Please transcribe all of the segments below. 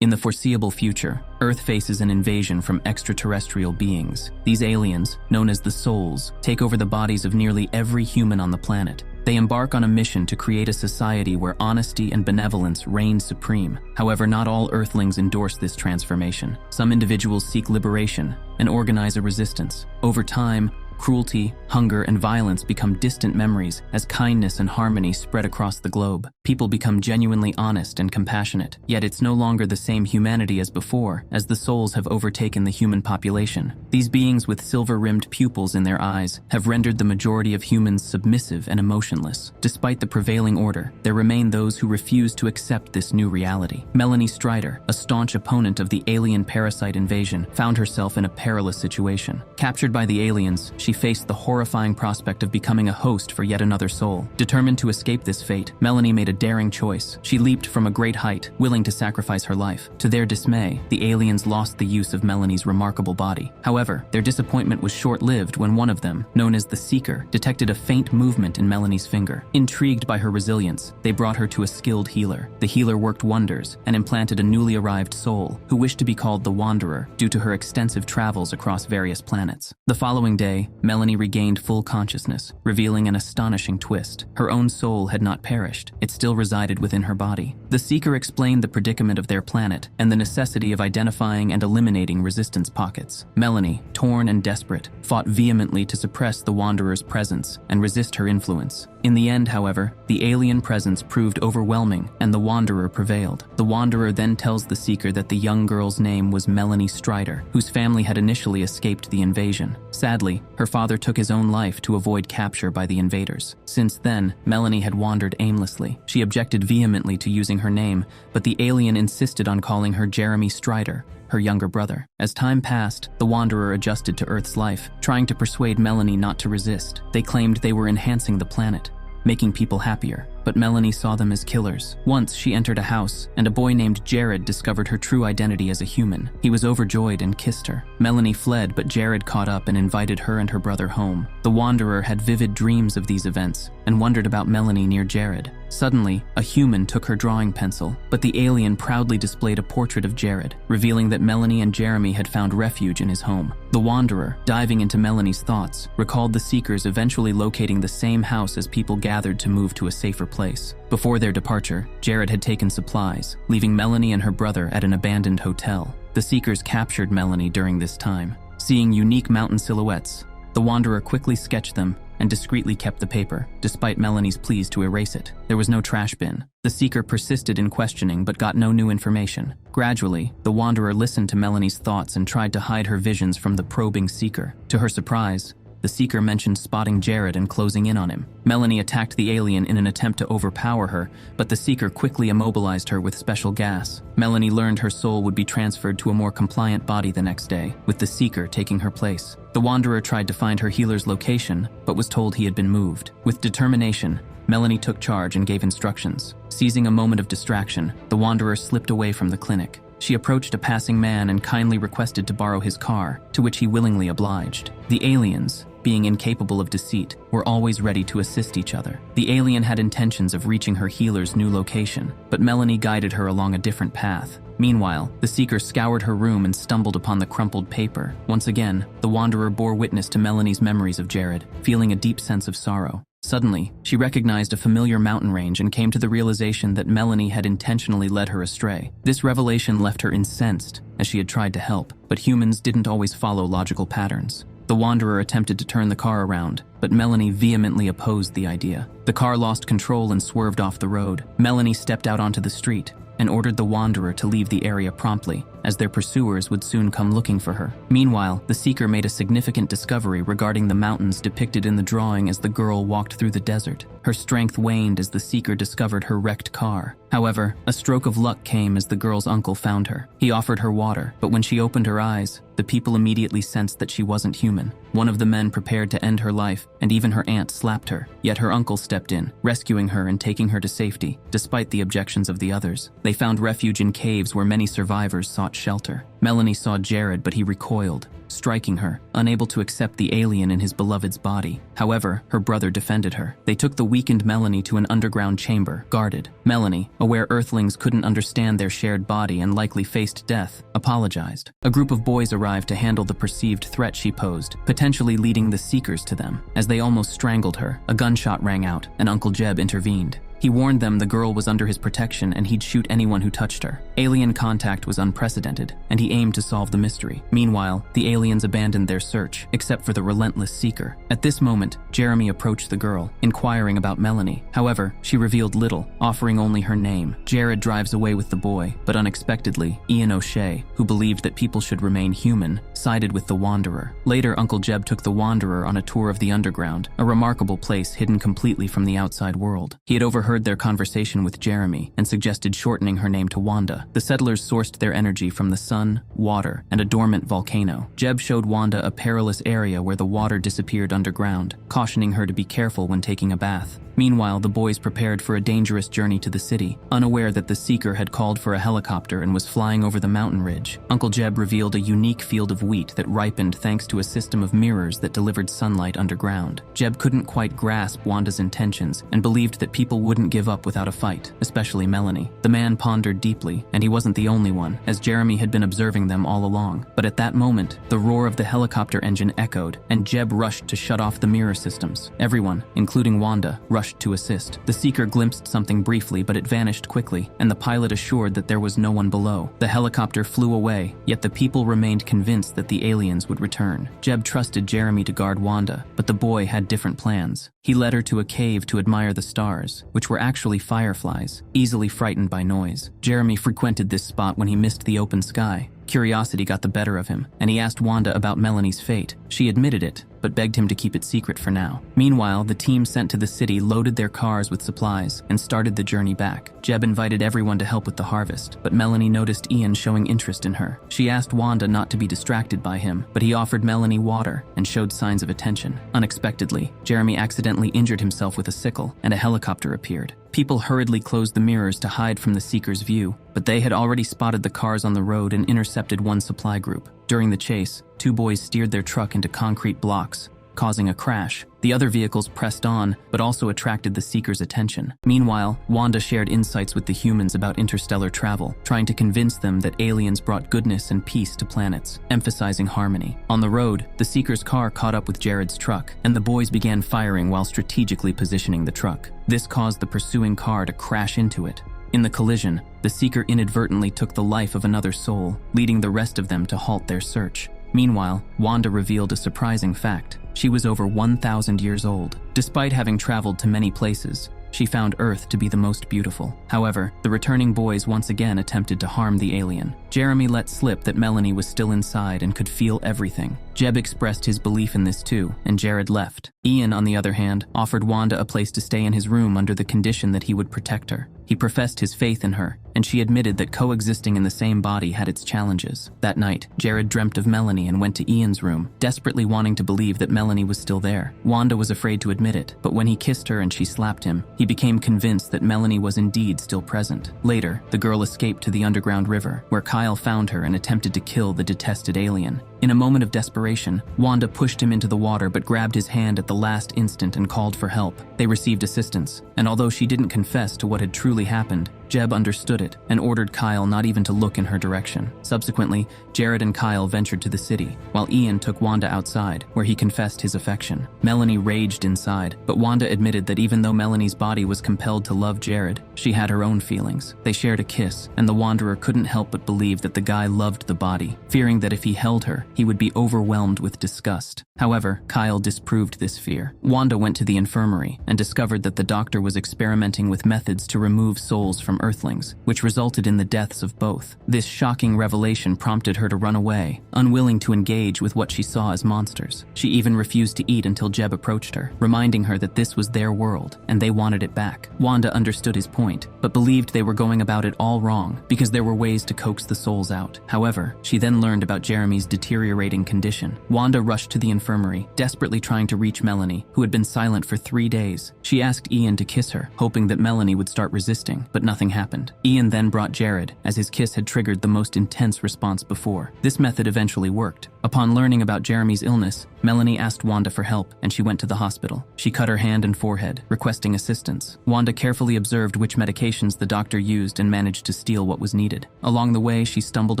In the foreseeable future, Earth faces an invasion from extraterrestrial beings. These aliens, known as the Souls, take over the bodies of nearly every human on the planet. They embark on a mission to create a society where honesty and benevolence reign supreme. However, not all Earthlings endorse this transformation. Some individuals seek liberation and organize a resistance. Over time, cruelty, hunger, and violence become distant memories as kindness and harmony spread across the globe. People become genuinely honest and compassionate, yet it's no longer the same humanity as before, as the Souls have overtaken the human population. These beings with silver-rimmed pupils in their eyes have rendered the majority of humans submissive and emotionless. Despite the prevailing order, there remain those who refuse to accept this new reality. Melanie Strider, a staunch opponent of the alien parasite invasion, found herself in a perilous situation. Captured by the aliens, she faced the horrifying prospect of becoming a host for yet another soul. Determined to escape this fate, Melanie made a daring choice. She leaped from a great height, willing to sacrifice her life. To their dismay, the aliens lost the use of Melanie's remarkable body. However, their disappointment was short-lived when one of them, known as the Seeker, detected a faint movement in Melanie's finger. Intrigued by her resilience, they brought her to a skilled healer. The healer worked wonders and implanted a newly arrived soul who wished to be called the Wanderer due to her extensive travels across various planets. The following day, Melanie regained full consciousness, revealing an astonishing twist. Her own soul had not perished. It still resided within her body. The Seeker explained the predicament of their planet and the necessity of identifying and eliminating resistance pockets. Melanie, torn and desperate, fought vehemently to suppress the Wanderer's presence and resist her influence. In the end, however, the alien presence proved overwhelming and the Wanderer prevailed. The Wanderer then tells the Seeker that the young girl's name was Melanie Strider, whose family had initially escaped the invasion. Sadly, her father took his own life to avoid capture by the invaders. Since then, Melanie had wandered aimlessly. She objected vehemently to using her name, but the alien insisted on calling her Jeremy Strider, her younger brother. As time passed, the Wanderer adjusted to Earth's life, trying to persuade Melanie not to resist. They claimed they were enhancing the planet, making people happier, but Melanie saw them as killers. Once she entered a house, and a boy named Jared discovered her true identity as a human. He was overjoyed and kissed her. Melanie fled, but Jared caught up and invited her and her brother home. The Wanderer had vivid dreams of these events and wondered about Melanie near Jared. Suddenly, a human took her drawing pencil, but the alien proudly displayed a portrait of Jared, revealing that Melanie and Jeremy had found refuge in his home. The Wanderer, diving into Melanie's thoughts, recalled the Seekers eventually locating the same house as people gathered to move to a safer place. Before their departure, Jared had taken supplies, leaving Melanie and her brother at an abandoned hotel. The Seekers captured Melanie during this time. Seeing unique mountain silhouettes, the Wanderer quickly sketched them and discreetly kept the paper, despite Melanie's pleas to erase it. There was no trash bin. The Seeker persisted in questioning but got no new information. Gradually, the Wanderer listened to Melanie's thoughts and tried to hide her visions from the probing Seeker. To her surprise, the Seeker mentioned spotting Jared and closing in on him. Melanie attacked the alien in an attempt to overpower her, but the Seeker quickly immobilized her with special gas. Melanie learned her soul would be transferred to a more compliant body the next day, with the Seeker taking her place. The Wanderer tried to find her healer's location, but was told he had been moved. With determination, Melanie took charge and gave instructions. Seizing a moment of distraction, the Wanderer slipped away from the clinic. She approached a passing man and kindly requested to borrow his car, to which he willingly obliged. The aliens, being incapable of deceit, were always ready to assist each other. The alien had intentions of reaching her healer's new location, but Melanie guided her along a different path. Meanwhile, the Seeker scoured her room and stumbled upon the crumpled paper. Once again, the Wanderer bore witness to Melanie's memories of Jared, feeling a deep sense of sorrow. Suddenly, she recognized a familiar mountain range and came to the realization that Melanie had intentionally led her astray. This revelation left her incensed, as she had tried to help, but humans didn't always follow logical patterns. The Wanderer attempted to turn the car around, but Melanie vehemently opposed the idea. The car lost control and swerved off the road. Melanie stepped out onto the street and ordered the Wanderer to leave the area promptly, as their pursuers would soon come looking for her. Meanwhile, the Seeker made a significant discovery regarding the mountains depicted in the drawing as the girl walked through the desert. Her strength waned as the Seeker discovered her wrecked car. However, a stroke of luck came as the girl's uncle found her. He offered her water, but when she opened her eyes, the people immediately sensed that she wasn't human. One of the men prepared to end her life, and even her aunt slapped her. Yet her uncle stepped in, rescuing her and taking her to safety, despite the objections of the others. They found refuge in caves where many survivors sought shelter. Melanie saw Jared, but he recoiled, striking her, unable to accept the alien in his beloved's body. However, her brother defended her. They took the weakened Melanie to an underground chamber, guarded. Melanie, aware Earthlings couldn't understand their shared body and likely faced death, apologized. A group of boys arrived to handle the perceived threat she posed, potentially leading the Seekers to them. As they almost strangled her, a gunshot rang out, and Uncle Jeb intervened. He warned them the girl was under his protection and he'd shoot anyone who touched her. Alien contact was unprecedented, and he aimed to solve the mystery. Meanwhile, the aliens abandoned their search, except for the relentless Seeker. At this moment, Jeremy approached the girl, inquiring about Melanie. However, she revealed little, offering only her name. Jared drives away with the boy, but unexpectedly, Ian O'Shea, who believed that people should remain human, sided with the Wanderer. Later, Uncle Jeb took the Wanderer on a tour of the underground, a remarkable place hidden completely from the outside world. He had overheard their conversation with Jeremy and suggested shortening her name to Wanda. The settlers sourced their energy from the sun, water, and a dormant volcano. Jeb showed Wanda a perilous area where the water disappeared underground, cautioning her to be careful when taking a bath. Meanwhile, the boys prepared for a dangerous journey to the city, unaware that the Seeker had called for a helicopter and was flying over the mountain ridge. Uncle Jeb revealed a unique field of wheat that ripened thanks to a system of mirrors that delivered sunlight underground. Jeb couldn't quite grasp Wanda's intentions and believed that people wouldn't give up without a fight, especially Melanie. The man pondered deeply, and he wasn't the only one, as Jeremy had been observing them all along. But at that moment, the roar of the helicopter engine echoed, and Jeb rushed to shut off the mirror systems. Everyone, including Wanda, rushed to assist. The Seeker glimpsed something briefly, but it vanished quickly, and the pilot assured that there was no one below. The helicopter flew away, yet the people remained convinced that the aliens would return. Jeb trusted Jeremy to guard Wanda, but the boy had different plans. He led her to a cave to admire the stars, which were actually fireflies, easily frightened by noise. Jeremy frequented this spot when he missed the open sky. Curiosity got the better of him, and he asked Wanda about Melanie's fate. She admitted it, but begged him to keep it secret for now. Meanwhile, the team sent to the city loaded their cars with supplies and started the journey back. Jeb invited everyone to help with the harvest, but Melanie noticed Ian showing interest in her. She asked Wanda not to be distracted by him, but he offered Melanie water and showed signs of attention. Unexpectedly, Jeremy accidentally injured himself with a sickle, and a helicopter appeared. People hurriedly closed the mirrors to hide from the Seeker's view, but they had already spotted the cars on the road and intercepted one supply group. During the chase, two boys steered their truck into concrete blocks, causing a crash. The other vehicles pressed on, but also attracted the Seeker's attention. Meanwhile, Wanda shared insights with the humans about interstellar travel, trying to convince them that aliens brought goodness and peace to planets, emphasizing harmony. On the road, the Seeker's car caught up with Jared's truck, and the boys began firing while strategically positioning the truck. This caused the pursuing car to crash into it. In the collision, the Seeker inadvertently took the life of another soul, leading the rest of them to halt their search. Meanwhile, Wanda revealed a surprising fact. She was over 1,000 years old. Despite having traveled to many places, she found Earth to be the most beautiful. However, the returning boys once again attempted to harm the alien. Jeremy let slip that Melanie was still inside and could feel everything. Jeb expressed his belief in this too, and Jared left. Ian, on the other hand, offered Wanda a place to stay in his room under the condition that he would protect her. He professed his faith in her, and she admitted that coexisting in the same body had its challenges. That night, Jared dreamt of Melanie and went to Ian's room, desperately wanting to believe that Melanie was still there. Wanda was afraid to admit it, but when he kissed her and she slapped him, he became convinced that Melanie was indeed still present. Later, the girl escaped to the underground river, where Kyle found her and attempted to kill the detested alien. In a moment of desperation, Wanda pushed him into the water but grabbed his hand at the last instant and called for help. They received assistance, and although she didn't confess to what had truly happened, Jeb understood it and ordered Kyle not even to look in her direction. Subsequently, Jared and Kyle ventured to the city, while Ian took Wanda outside, where he confessed his affection. Melanie raged inside, but Wanda admitted that even though Melanie's body was compelled to love Jared, she had her own feelings. They shared a kiss, and the Wanderer couldn't help but believe that the guy loved the body, fearing that if he held her, he would be overwhelmed with disgust. However, Kyle disproved this fear. Wanda went to the infirmary and discovered that the doctor was experimenting with methods to remove souls from Earthlings, which resulted in the deaths of both. This shocking revelation prompted her to run away, unwilling to engage with what she saw as monsters. She even refused to eat until Jeb approached her, reminding her that this was their world, and they wanted it back. Wanda understood his point, but believed they were going about it all wrong, because there were ways to coax the souls out. However, she then learned about Jeremy's deteriorating condition. Wanda rushed to the infirmary, desperately trying to reach Melanie, who had been silent for 3 days. She asked Ian to kiss her, hoping that Melanie would start resisting, but nothing nothing happened. Ian then brought Jared, as his kiss had triggered the most intense response before. This method eventually worked. Upon learning about Jeremy's illness, Melanie asked Wanda for help, and she went to the hospital. She cut her hand and forehead, requesting assistance. Wanda carefully observed which medications the doctor used and managed to steal what was needed. Along the way, she stumbled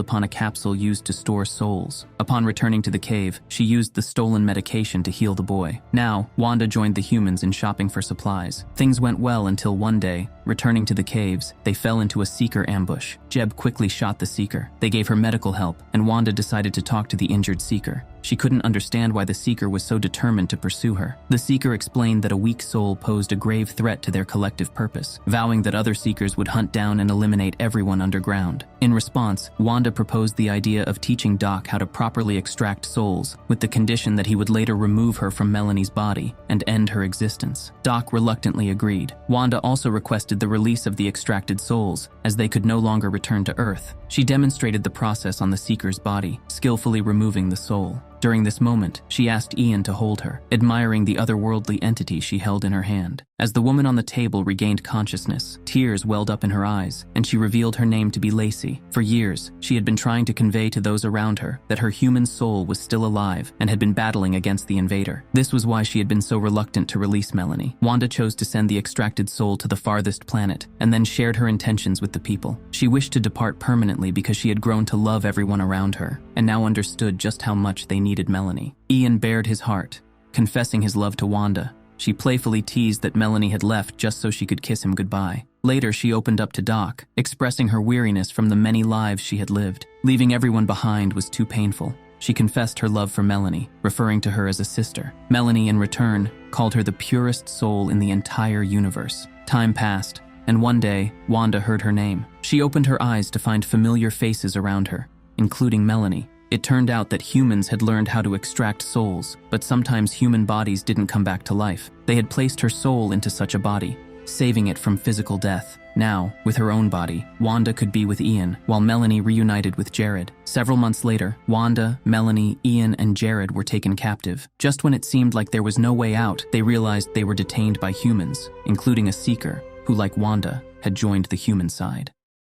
upon a capsule used to store souls. Upon returning to the cave, she used the stolen medication to heal the boy. Now, Wanda joined the humans in shopping for supplies. Things went well until one day, returning to the caves, they fell into a seeker ambush. Jeb quickly shot the seeker. They gave her medical help, and Wanda decided to talk to the injured seeker. She couldn't understand why the seeker was so determined to pursue her. The seeker explained that a weak soul posed a grave threat to their collective purpose, vowing that other seekers would hunt down and eliminate everyone underground. In response, Wanda proposed the idea of teaching Doc how to properly extract souls, with the condition that he would later remove her from Melanie's body and end her existence. Doc reluctantly agreed. Wanda also requested the release of the extracted souls, as they could no longer return to Earth. She demonstrated the process on the seeker's body, skillfully removing the soul. During this moment, she asked Ian to hold her, admiring the otherworldly entity she held in her hand. As the woman on the table regained consciousness, tears welled up in her eyes, and she revealed her name to be Lacey. For years, she had been trying to convey to those around her that her human soul was still alive and had been battling against the invader. This was why she had been so reluctant to release Melanie. Wanda chose to send the extracted soul to the farthest planet, and then shared her intentions with the people. She wished to depart permanently because she had grown to love everyone around her, and now understood just how much they needed Melanie. Ian bared his heart, confessing his love to Wanda. She playfully teased that Melanie had left just so she could kiss him goodbye. Later, she opened up to Doc, expressing her weariness from the many lives she had lived. Leaving everyone behind was too painful. She confessed her love for Melanie, referring to her as a sister. Melanie, in return, called her the purest soul in the entire universe. Time passed, and one day, Wanda heard her name. She opened her eyes to find familiar faces around her, including Melanie. It turned out that humans had learned how to extract souls, but sometimes human bodies didn't come back to life. They had placed her soul into such a body, saving it from physical death. Now, with her own body, Wanda could be with Ian, while Melanie reunited with Jared. Several months later, Wanda, Melanie, Ian, and Jared were taken captive. Just when it seemed like there was no way out, they realized they were detained by humans, including a seeker, who, like Wanda, had joined the human side.